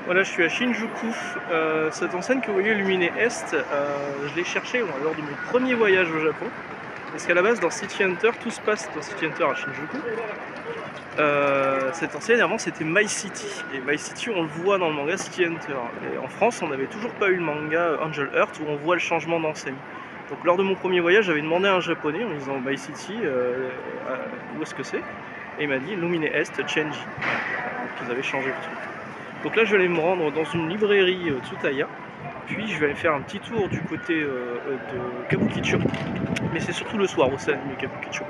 Voilà, je suis à Shinjuku. Cette enseigne que vous voyez illuminée Est, je l'ai cherchée lors de mon premier voyage au Japon. Parce qu'à la base, dans City Hunter, tout se passe dans City Hunter à Shinjuku. Cette enseigne, avant, c'était My City. Et My City, on le voit dans le manga City Hunter. Et en France, on n'avait toujours pas eu le manga Angel Heart où on voit le changement d'enseigne. Donc lors de mon premier voyage, j'avais demandé à un japonais en disant My City, où est-ce que c'est? Et il m'a dit Lumine Est, Chenji. Donc ils avaient changé le truc. Donc là je vais aller me rendre dans une librairie Tsutaya, puis je vais aller faire un petit tour du côté de Kabukicho. Mais c'est surtout le soir où c'est animé Kabukicho.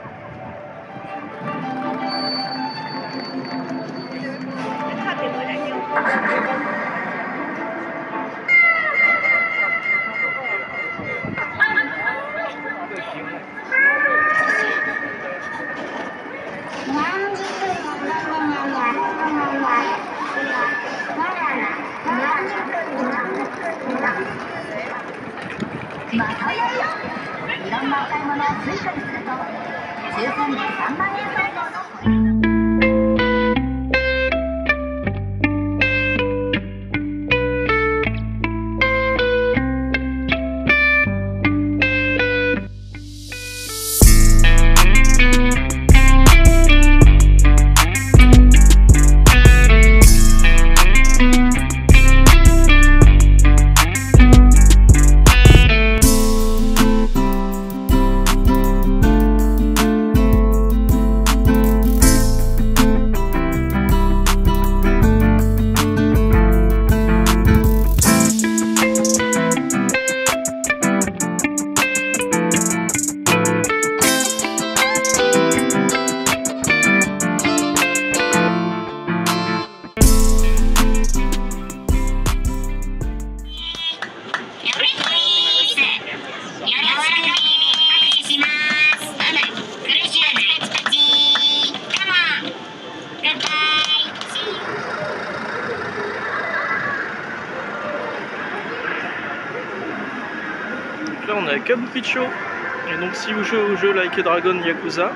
Là on est à Kabukicho, et donc si vous jouez au jeu Like a Dragon Yakuza,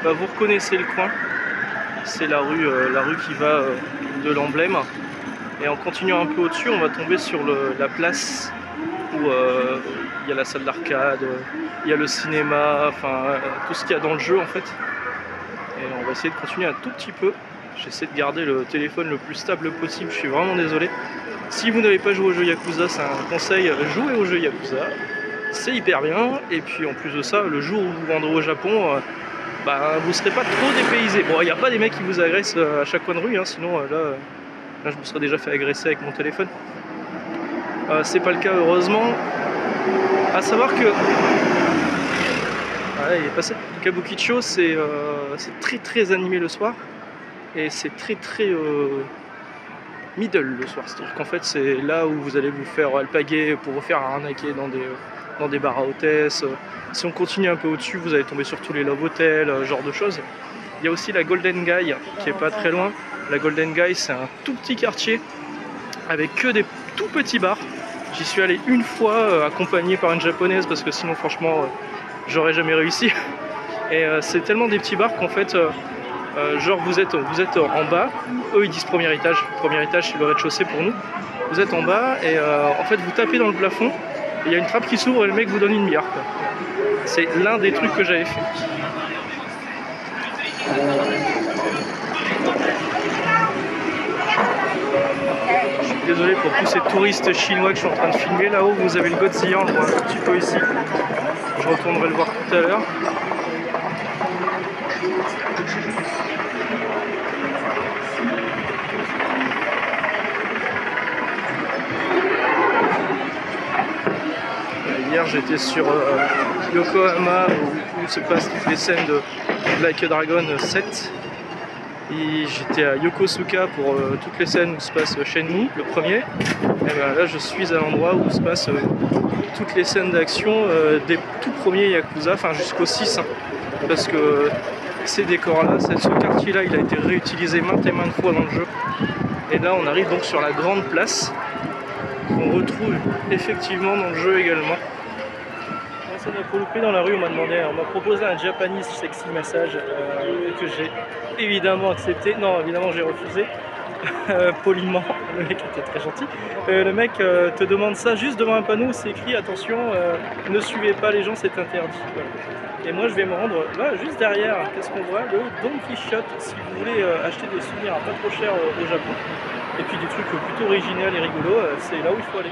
bah vous reconnaissez le coin. C'est la rue qui va de l'emblème. Et en continuant un peu au-dessus, on va tomber sur la place où il y a la salle d'arcade, il y a le cinéma, enfin tout ce qu'il y a dans le jeu en fait. Et on va essayer de continuer un tout petit peu. J'essaie de garder le téléphone le plus stable possible, je suis vraiment désolé. Si vous n'avez pas joué au jeu Yakuza, c'est un conseil, jouez au jeu Yakuza. C'est hyper bien, et puis en plus de ça, le jour où vous vendrez au Japon, bah, vous ne serez pas trop dépaysé. Bon, il n'y a pas des mecs qui vous agressent à chaque coin de rue, hein, sinon là je me serais déjà fait agresser avec mon téléphone. C'est pas le cas heureusement. À savoir que il est passé. Kabukicho, c'est très animé le soir, et c'est très middle le soir. C'est-à-dire qu'en fait c'est là où vous allez vous faire alpaguer pour vous faire arnaquer dans des bars à hôtesses. Si on continue un peu au-dessus, vous allez tomber sur tous les love hotels, genre de choses. Il y a aussi la Golden Gai qui est pas très loin. La Golden Gai, c'est un tout petit quartier avec que des tout petits bars. J'y suis allé une fois accompagné par une japonaise parce que sinon franchement j'aurais jamais réussi. Et c'est tellement des petits bars qu'en fait genre vous êtes en bas, eux ils disent premier étage c'est le rez-de-chaussée pour nous. Vous êtes en bas et en fait vous tapez dans le plafond. Il y a une trappe qui s'ouvre et le mec vous donne une bière. C'est l'un des trucs que j'avais fait. Je suis désolé pour tous ces touristes chinois que je suis en train de filmer. Là-haut vous avez le Godzilla, on le voit un petit peu ici. Je retournerai le voir tout à l'heure. Hier j'étais sur Yokohama où se passent toutes les scènes de Like a Dragon 7. Et j'étais à Yokosuka pour toutes les scènes où se passe Shenmue, le premier. Et ben là je suis à l'endroit où se passent toutes les scènes d'action des tout premiers Yakuza, enfin jusqu'au 6. Hein, parce que ces décors-là, ce quartier-là, il a été réutilisé maintes et maintes fois dans le jeu. Et là on arrive donc sur la grande place qu'on retrouve effectivement dans le jeu également. Ça m'a loupé dans la rue, on m'a proposé un Japanese sexy massage que j'ai évidemment accepté. Non, évidemment j'ai refusé poliment. Le mec était très gentil. Le mec te demande ça juste devant un panneau où c'est écrit attention, ne suivez pas les gens, c'est interdit. Voilà. Et moi je vais me rendre là, juste derrière, qu'est-ce qu'on voit? Le Don Quichotte, si vous voulez acheter des souvenirs pas trop chers au Japon. Et puis des trucs plutôt originaux et rigolos, c'est là où il faut aller.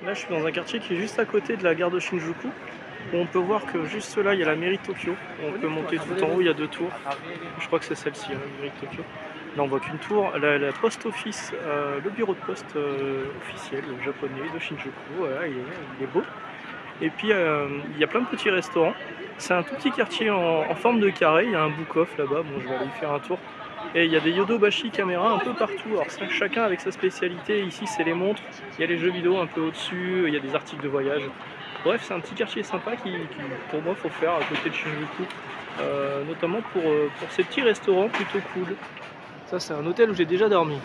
Là, je suis dans un quartier qui est juste à côté de la gare de Shinjuku, où on peut voir que juste là, il y a la mairie de Tokyo. On peut monter tout en haut, il y a 2 tours. Je crois que c'est celle-ci, la mairie de Tokyo. Là, on voit qu'une tour. La post office, le bureau de poste officiel japonais de Shinjuku. Voilà, il est beau. Et puis, il y a plein de petits restaurants. C'est un tout petit quartier en forme de carré. Il y a un book-off là-bas. Bon, je vais aller y faire un tour. Et il y a des Yodobashi caméras un peu partout, alors chacun avec sa spécialité. Ici c'est les montres, il y a les jeux vidéo un peu au-dessus, il y a des articles de voyage. Bref, c'est un petit quartier sympa qui pour moi faut faire à côté de Shinjuku, notamment pour ces petits restaurants plutôt cool. Ça c'est un hôtel où j'ai déjà dormi.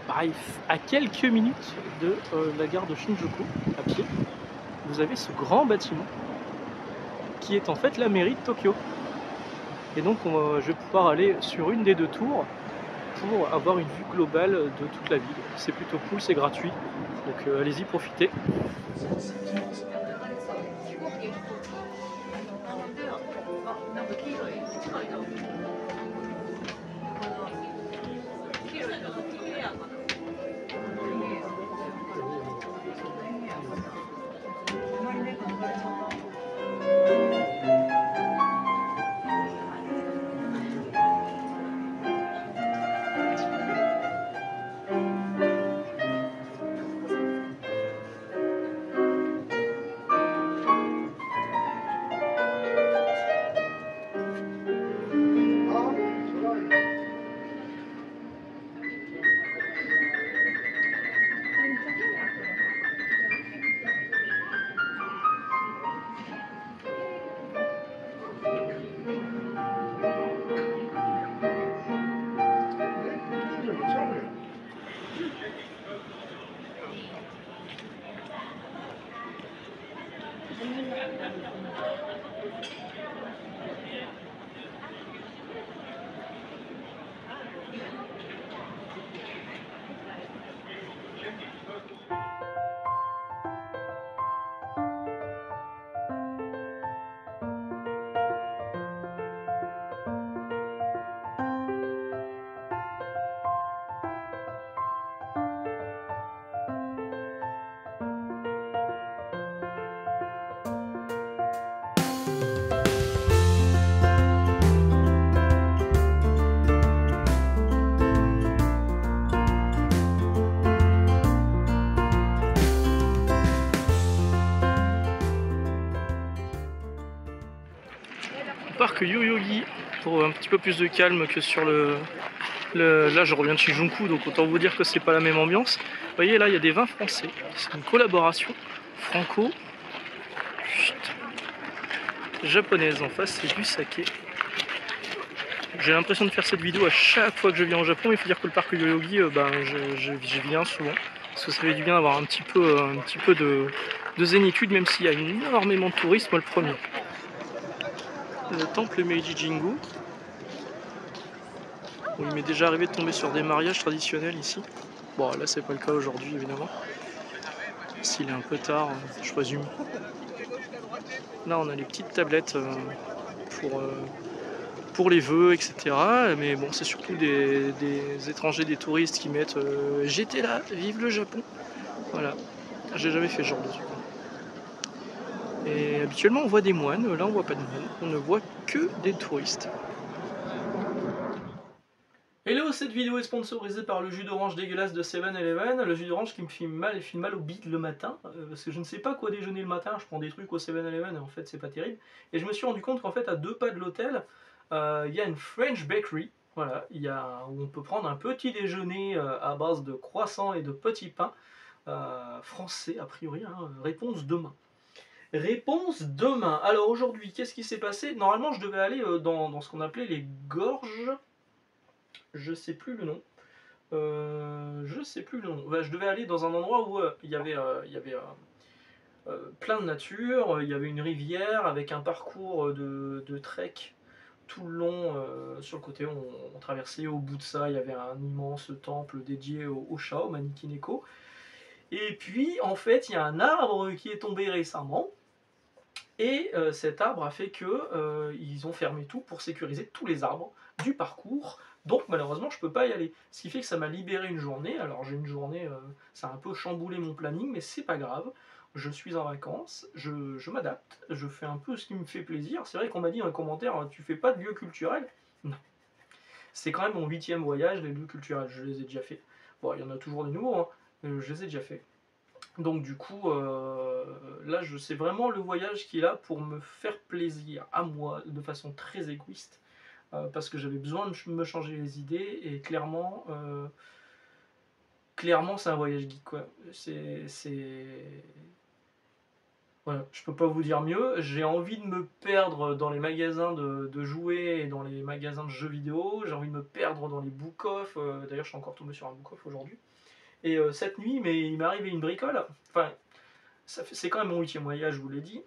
Pareil, à quelques minutes de la gare de Shinjuku, à pied, vous avez ce grand bâtiment qui est en fait la mairie de Tokyo. Et donc je vais pouvoir aller sur une des 2 tours pour avoir une vue globale de toute la ville. C'est plutôt cool, c'est gratuit, donc allez-y, profitez. parc Yoyogi pour un petit peu plus de calme que sur là je reviens de Shinjuku, donc autant vous dire que c'est pas la même ambiance. Vous voyez là il y a des vins français, c'est une collaboration franco japonaise. En face c'est du saké. J'ai l'impression de faire cette vidéo à chaque fois que je viens au Japon, mais il faut dire que le parc Yoyogi, j'y viens souvent, parce que ça fait du bien d'avoir un petit peu de zénitude, même s'il y a énormément de tourisme le premier. Le temple Meiji Jingu, où il m'est déjà arrivé de tomber sur des mariages traditionnels ici. Bon, là c'est pas le cas aujourd'hui évidemment, s'il est un peu tard, je présume. Là on a les petites tablettes pour les vœux, etc. Mais bon, c'est surtout des étrangers, des touristes qui mettent j'étais là, vive le Japon. Voilà, j'ai jamais fait ce genre de truc. Et habituellement on voit des moines, là on voit pas de moines, on ne voit que des touristes. Hello, cette vidéo est sponsorisée par le jus d'orange dégueulasse de 7-Eleven, le jus d'orange qui me fait mal au bide le matin, parce que je ne sais pas quoi déjeuner le matin, je prends des trucs au 7-Eleven et en fait c'est pas terrible. Et je me suis rendu compte qu'en fait à 2 pas de l'hôtel, il y a une French Bakery, voilà, où on peut prendre un petit déjeuner à base de croissants et de petits pains, français a priori, hein, réponse demain. Réponse demain. Alors aujourd'hui, qu'est-ce qui s'est passé? Normalement je devais aller dans ce qu'on appelait les gorges. Je sais plus le nom. Je sais plus le nom. Bah, je devais aller dans un endroit où il y avait plein de nature, il y avait une rivière avec un parcours de trek tout le long. Sur le côté, on traversait. Au bout de ça, il y avait un immense temple dédié au chat, au Manikineko. Et puis, en fait, il y a un arbre qui est tombé récemment. Et cet arbre a fait que ils ont fermé tout pour sécuriser tous les arbres du parcours. Donc malheureusement je peux pas y aller. Ce qui fait que ça m'a libéré une journée. Alors j'ai une journée, ça a un peu chamboulé mon planning, mais c'est pas grave. Je suis en vacances, je m'adapte, je fais un peu ce qui me fait plaisir. C'est vrai qu'on m'a dit dans les commentaires, tu fais pas de lieux culturels. Non. C'est quand même mon 8e voyage, les lieux culturels, je les ai déjà fait. Bon, il y en a toujours des nouveaux, hein, je les ai déjà fait. Donc du coup, là, c'est vraiment le voyage qui est là pour me faire plaisir à moi, de façon très égoïste, parce que j'avais besoin de me changer les idées, et clairement, c'est un voyage geek, quoi. Voilà, je peux pas vous dire mieux. J'ai envie de me perdre dans les magasins de jouets et dans les magasins de jeux vidéo. J'ai envie de me perdre dans les book-off. D'ailleurs, je suis encore tombé sur un book-off aujourd'hui. Et cette nuit, mais il m'est arrivé une bricole. Enfin, c'est quand même mon 8e voyage, je vous l'ai dit.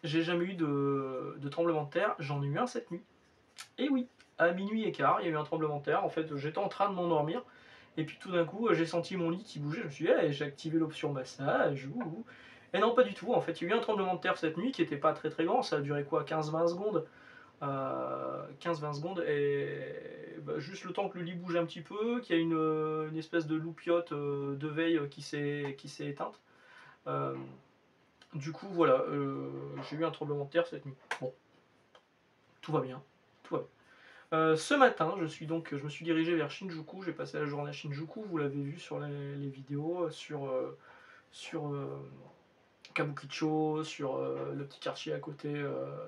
J'ai jamais eu de tremblement de terre, j'en ai eu un cette nuit. Et oui, à minuit et quart, il y a eu un tremblement de terre. En fait, j'étais en train de m'endormir, et puis tout d'un coup, j'ai senti mon lit qui bougeait. Je me suis dit, hey, j'ai activé l'option massage. Et non, pas du tout. En fait, il y a eu un tremblement de terre cette nuit qui n'était pas très très grand. Ça a duré quoi, 15-20 secondes. 15-20 secondes, et bah, juste le temps que le lit bouge un petit peu, qu'il y a une espèce de loupiote de veille qui s'est éteinte. Du coup, voilà, j'ai eu un tremblement de terre cette nuit. Bon, tout va bien, tout va bien. Ce matin, je me suis dirigé vers Shinjuku. J'ai passé la journée à Shinjuku. Vous l'avez vu sur les vidéos, sur Kabukicho, sur le petit quartier à côté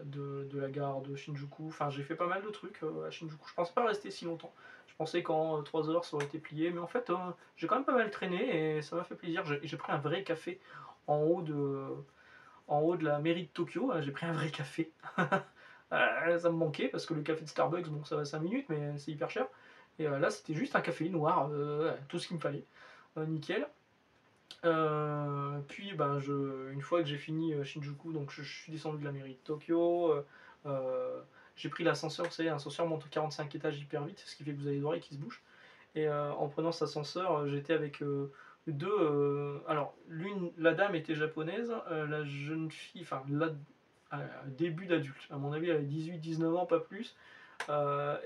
de la gare de Shinjuku. Enfin, j'ai fait pas mal de trucs à Shinjuku. Je pensais pas rester si longtemps. Je pensais qu'en 3 heures ça aurait été plié, mais en fait, j'ai quand même pas mal traîné et ça m'a fait plaisir. J'ai pris un vrai café en haut de la mairie de Tokyo. J'ai pris un vrai café. Ça me manquait parce que le café de Starbucks, bon, ça va 5 minutes, mais c'est hyper cher. Et là, c'était juste un café noir, tout ce qu'il me fallait. Nickel. Puis, une fois que j'ai fini Shinjuku, donc je suis descendu de la mairie de Tokyo. J'ai pris l'ascenseur, vous savez, l'ascenseur monte 45 étages hyper vite, ce qui fait que vous avez les oreilles qui se bougent. Et en prenant cet ascenseur, j'étais avec deux. Alors, la dame était japonaise, la jeune fille, enfin, début d'adulte, à mon avis, elle avait 18-19 ans, pas plus,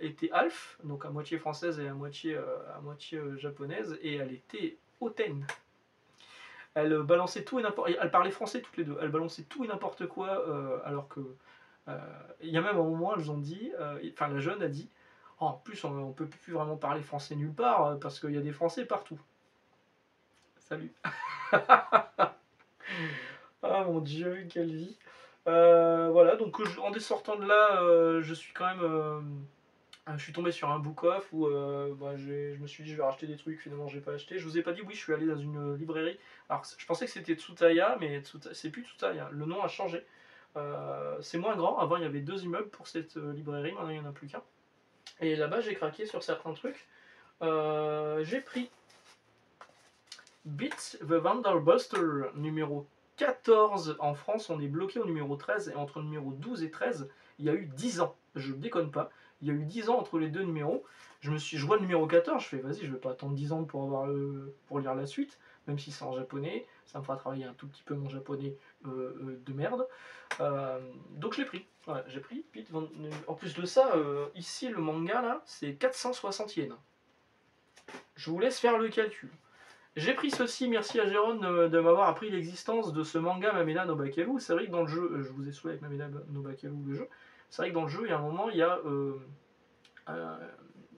était half, donc à moitié française et à moitié japonaise, et elle était hautaine. Elle balançait tout et n'importe. Elle parlait français toutes les deux. Elle balançait tout et n'importe quoi, alors que. Il y a même un moment, elles ont dit. Enfin, la jeune a dit. Oh, en plus, on peut plus vraiment parler français nulle part parce qu'il y a des Français partout. Salut. Ah mon Dieu, quelle vie. Voilà, donc en sortant de là, je suis quand même... je suis tombé sur un book-off où bah, je me suis dit je vais racheter des trucs, finalement j'ai pas acheté. Je vous ai pas dit, oui, je suis allé dans une librairie. Alors je pensais que c'était Tsutaya, mais c'est plus Tsutaya, le nom a changé. C'est moins grand, avant il y avait 2 immeubles pour cette librairie, maintenant il n'y en a plus qu'un. Et là-bas j'ai craqué sur certains trucs. J'ai pris Beat the Vandal Buster numéro 14. En France, on est bloqué au numéro 13, et entre le numéro 12 et 13, il y a eu 10 ans. Je déconne pas. Il y a eu 10 ans entre les deux numéros. Je vois le numéro 14, je fais vas-y, je vais pas attendre 10 ans pour lire la suite, même si c'est en japonais, ça me fera travailler un tout petit peu mon japonais de merde. Donc je l'ai pris. Voilà, j'ai pris Beat En plus de ça, ici le manga là, c'est 460 yens. Je vous laisse faire le calcul. J'ai pris ceci, merci à Jérôme de m'avoir appris l'existence de ce manga Mamena no Bakeru. C'est vrai que dans le jeu, je vous ai saoulé avec Mamena no Bakeru, le jeu. C'est vrai que dans le jeu, il y a un moment, il y a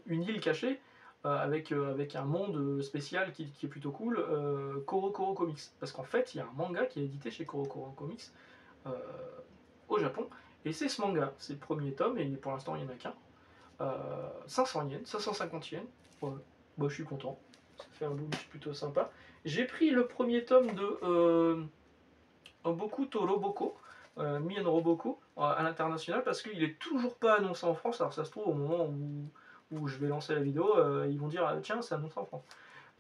une île cachée avec un monde spécial qui est plutôt cool, Koro Koro Comics. Parce qu'en fait, il y a un manga qui est édité chez Koro Koro Comics euh, au Japon. Et c'est ce manga, c'est le premier tome, et pour l'instant, il n'y en a qu'un. 500 yens, 550 yens. Ouais. Bah, je suis content. Ça fait un bonus plutôt sympa. J'ai pris le premier tome de Boku to Roboko, Mien Roboko, à l'international, parce qu'il est toujours pas annoncé en France. Alors ça se trouve, au moment où je vais lancer la vidéo, ils vont dire tiens, c'est annoncé en France.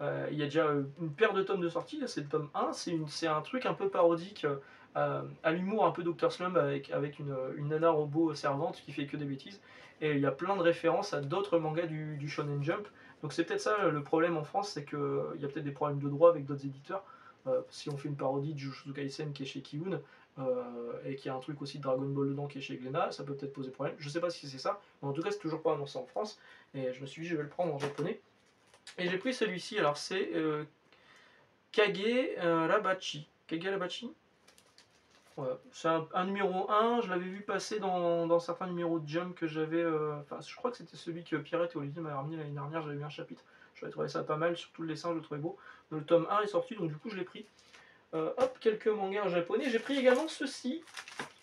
Il y a déjà une paire de tomes de sortie, c'est le tome 1, c'est un truc un peu parodique, à l'humour un peu Dr. Slump, avec une nana robot servante qui fait que des bêtises. Et il y a plein de références à d'autres mangas du Shonen Jump. Donc c'est peut-être ça le problème en France, c'est qu'il y a peut-être des problèmes de droit avec d'autres éditeurs. Si on fait une parodie de Jujutsu Kaisen qui est chez Kiun, et qu'il y a un truc aussi de Dragon Ball dedans qui est chez Glénat, ça peut peut-être poser problème. Je sais pas si c'est ça, mais en tout cas c'est toujours pas annoncé en France. Et je me suis dit je vais le prendre en japonais. Et j'ai pris celui-ci, alors c'est Kage Rabachi. Kage Rabachi. Voilà. C'est un numéro 1, je l'avais vu passer dans certains numéros de Jump que j'avais. Enfin, je crois que c'était celui que Pierrette et Olivier m'avaient ramené l'année dernière, j'avais vu un chapitre. J'avais trouvé ça pas mal, surtout le dessin, je le trouvais beau. Le tome 1 est sorti, donc du coup je l'ai pris. Hop, quelques mangas en japonais. J'ai pris également ceci.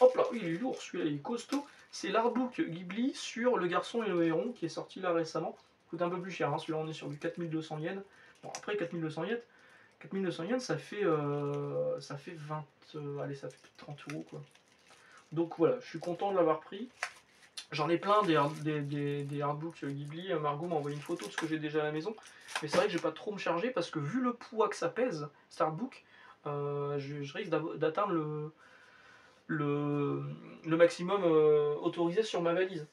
Hop là, il est lourd, celui-là il est costaud. C'est l'artbook Ghibli sur Le Garçon et le Héron qui est sorti là récemment. Il coûte un peu plus cher, hein. Celui-là on est sur du 4200 yens. Bon, après 4200 yens, 4200 yens ça fait 20. Allez, ça fait plus de 30 euros quoi. Donc voilà, je suis content de l'avoir pris. J'en ai plein des artbooks Ghibli. Margot m'a envoyé une photo de ce que j'ai déjà à la maison. Mais c'est vrai que je vais pas trop me charger parce que vu le poids que ça pèse, cet artbook, je risque d'atteindre le maximum autorisé sur ma valise.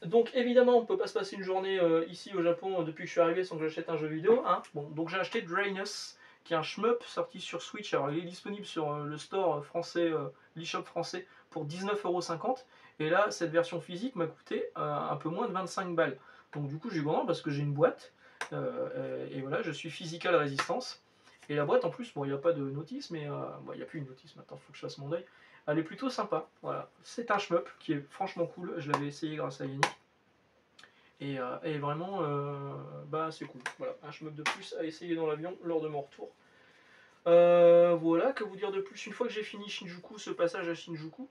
Donc évidemment, on ne peut pas se passer une journée ici au Japon depuis que je suis arrivé sans que j'achète un jeu vidéo. Hein. Bon, donc j'ai acheté Drainus, qui est un shmup sorti sur Switch. Alors il est disponible sur le store français, l'eShop français, pour 19,50 €. Et là, cette version physique m'a coûté un peu moins de 25 balles. Donc du coup, j'ai eu content parce que j'ai une boîte. Et voilà, je suis physical résistance. Et la boîte, en plus, bon, il n'y a pas de notice, mais bon, il n'y a plus une notice maintenant, il faut que je fasse mon deuil. Elle est plutôt sympa. Voilà, c'est un shmup qui est franchement cool. Je l'avais essayé grâce à Yannick. Et vraiment, bah, c'est cool. Voilà, un shmup de plus à essayer dans l'avion lors de mon retour. Voilà, que vous dire de plus? Une fois que j'ai fini Shinjuku, ce passage à Shinjuku,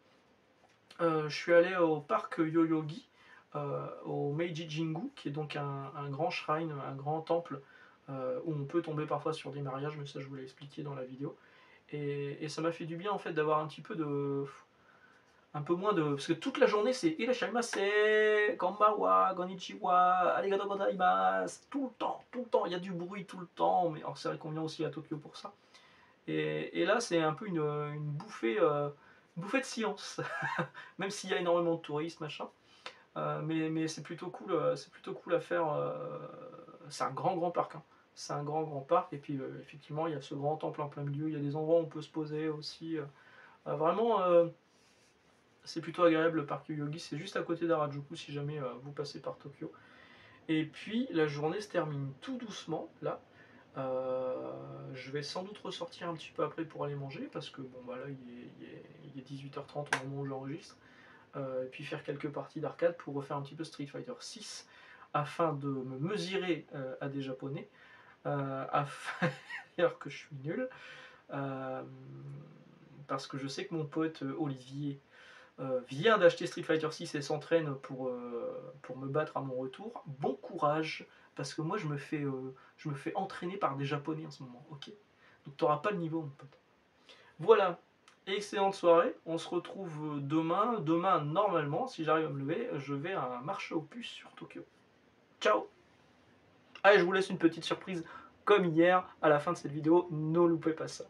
je suis allé au parc Yoyogi, au Meiji Jingu, qui est donc un grand shrine, un grand temple, où on peut tomber parfois sur des mariages, mais ça je vous l'ai expliqué dans la vidéo. Et ça m'a fait du bien en fait d'avoir un peu moins de. Parce que toute la journée c'est Irashaimase, Konbanwa, Konnichiwa, Arigato gozaimasu, tout le temps, il y a du bruit tout le temps, mais alors c'est vrai qu'on vient aussi à Tokyo pour ça. Et là c'est un peu une bouffée de silence, même s'il y a énormément de touristes, machin. Mais c'est plutôt cool, à faire. C'est un grand parc, hein. C'est un grand parc, et puis effectivement il y a ce grand temple en plein milieu, il y a des endroits où on peut se poser aussi. Vraiment, c'est plutôt agréable le parc Yoyogi, c'est juste à côté d'Harajuku si jamais vous passez par Tokyo. Et puis la journée se termine tout doucement là. Je vais sans doute ressortir un petit peu après pour aller manger parce que bon bah là il est 18h30 au moment où j'enregistre. Et puis faire quelques parties d'arcade pour refaire un petit peu Street Fighter 6 afin de me mesurer à des japonais, alors que je suis nul. parce que je sais que mon pote Olivier vient d'acheter Street Fighter 6 et s'entraîne pour me battre à mon retour. Bon courage, parce que moi je me fais entraîner par des Japonais en ce moment, ok? Donc t'auras pas le niveau, mon pote. Voilà, excellente soirée, on se retrouve demain. Demain, normalement, si j'arrive à me lever, je vais à un marché aux puces sur Tokyo. Ciao! Allez, je vous laisse une petite surprise comme hier à la fin de cette vidéo, ne loupez pas ça.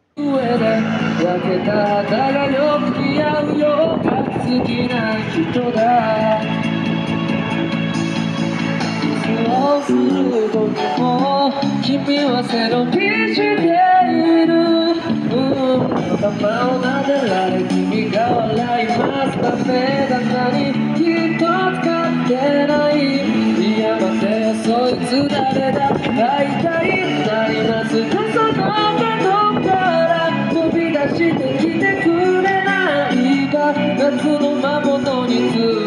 夏の魔物に